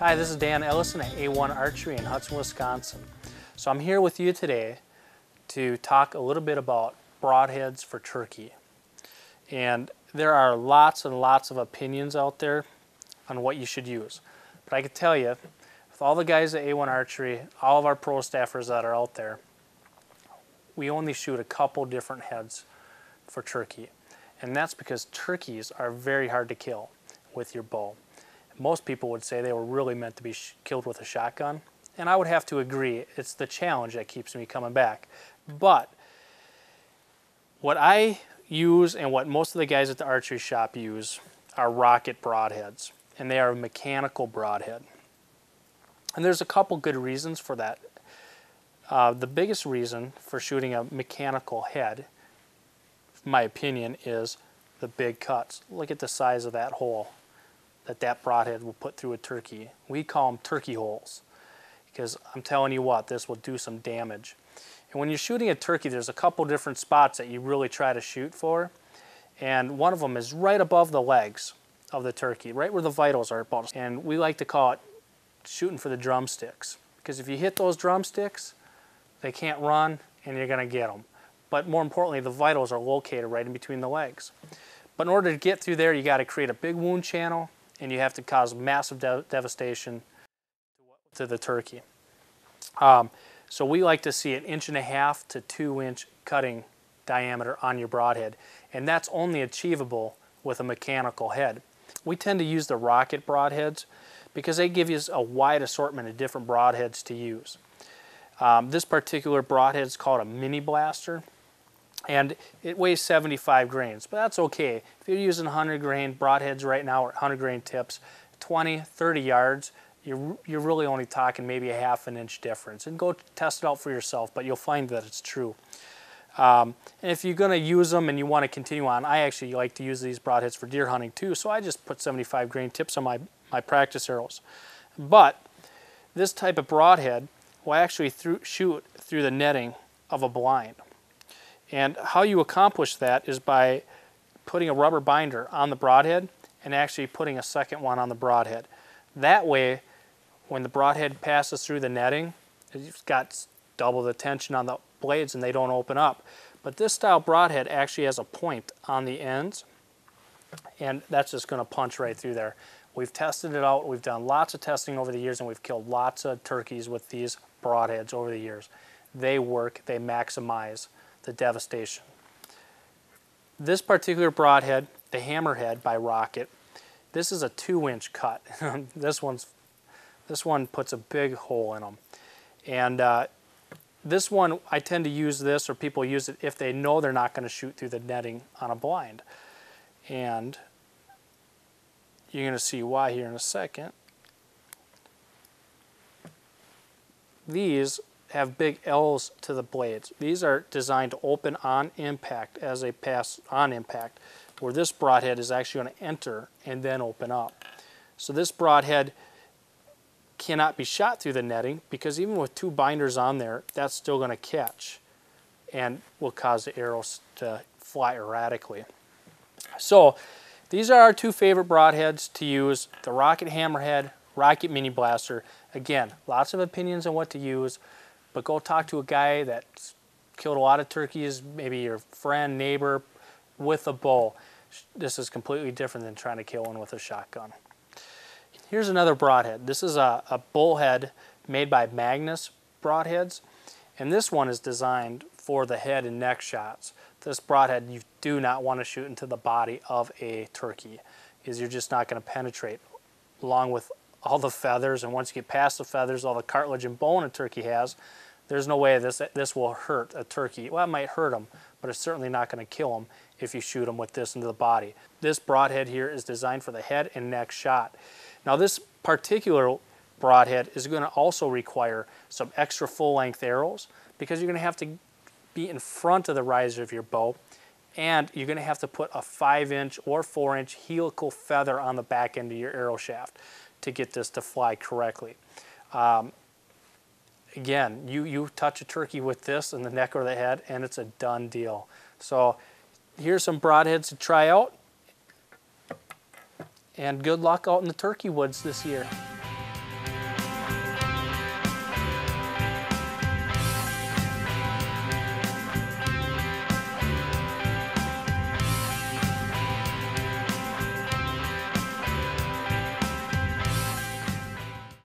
Hi, this is Dan Ellison at A1 Archery in Hudson, Wisconsin. So I'm here with you today to talk a little bit about broadheads for turkey. And there are lots and lots of opinions out there on what you should use. But I can tell you, with all the guys at A1 Archery, all of our pro staffers that are out there, we only shoot a couple different heads for turkey. And that's because turkeys are very hard to kill with your bow. Most people would say they were really meant to be killed with a shotgun, and I would have to agree. It's the challenge that keeps me coming back. But what I use and what most of the guys at the archery shop use are rocket broadheads, and they are a mechanical broadhead. And there's a couple good reasons for that. The biggest reason for shooting a mechanical head, in my opinion, is the big cuts. Look at the size of that hole that broadhead will put through a turkey. We call them turkey holes, because I'm telling you what, this will do some damage. And when you're shooting a turkey, there's a couple different spots that you really try to shoot for, and one of them is right above the legs of the turkey, right where the vitals are. And we like to call it shooting for the drumsticks, because if you hit those drumsticks, they can't run and you're going to get them. But more importantly, the vitals are located right in between the legs. But in order to get through there, you got to create a big wound channel, and you have to cause massive devastation to the turkey. So we like to see an 1.5 to 2 inch cutting diameter on your broadhead, and that's only achievable with a mechanical head. We tend to use the rocket broadheads because they give you a wide assortment of different broadheads to use. This particular broadhead is called a mini blaster, and it weighs 75 grains, but that's okay. If you're using 100 grain broadheads right now, or 100 grain tips, 20, 30 yards, you're really only talking maybe a 1/2 inch difference. And go test it out for yourself, but you'll find that it's true. And if you're going to use them and you want to continue on, I actually like to use these broadheads for deer hunting too, so I just put 75 grain tips on my practice arrows. But this type of broadhead will actually shoot through the netting of a blind. And how you accomplish that is by putting a rubber binder on the broadhead and actually putting a second one on the broadhead. That way, when the broadhead passes through the netting, it's got double the tension on the blades and they don't open up. But this style broadhead actually has a point on the ends, and that's just going to punch right through there. We've tested it out. We've done lots of testing over the years, and we've killed lots of turkeys with these broadheads over the years. They work. They maximize the devastation. This particular broadhead, the Hammerhead by Rocket, this is a 2 inch cut. This one puts a big hole in them. And this one, I tend to use this, or people use it if they know they're not going to shoot through the netting on a blind. And you're going to see why here in a second. These have big L's to the blades. These are designed to open on impact as they pass on impact, where this broadhead is actually going to enter and then open up. So this broadhead cannot be shot through the netting, because even with 2 binders on there, that's still going to catch and will cause the arrows to fly erratically. So these are our 2 favorite broadheads to use: the Rocket Hammerhead, Rocket Mini Blaster. Again, lots of opinions on what to use, but go talk to a guy that's killed a lot of turkeys, maybe your friend, neighbor, with a bow. This is completely different than trying to kill one with a shotgun. Here's another broadhead. This is a bullhead made by Magnus Broadheads, and this one is designed for the head and neck shots. This broadhead you do not want to shoot into the body of a turkey, because you're just not going to penetrate, along with all the feathers. And once you get past the feathers, all the cartilage and bone a turkey has, there's no way this will hurt a turkey. Well, it might hurt them, but it's certainly not going to kill them if you shoot them with this into the body. This broadhead here is designed for the head and neck shot. Now this particular broadhead is going to also require some extra full-length arrows, because you're going to have to be in front of the riser of your bow, and you're going to have to put a 5 inch or 4 inch helical feather on the back end of your arrow shaft to get this to fly correctly. Again, you touch a turkey with this in the neck or the head, and it's a done deal. So here's some broadheads to try out, and good luck out in the turkey woods this year.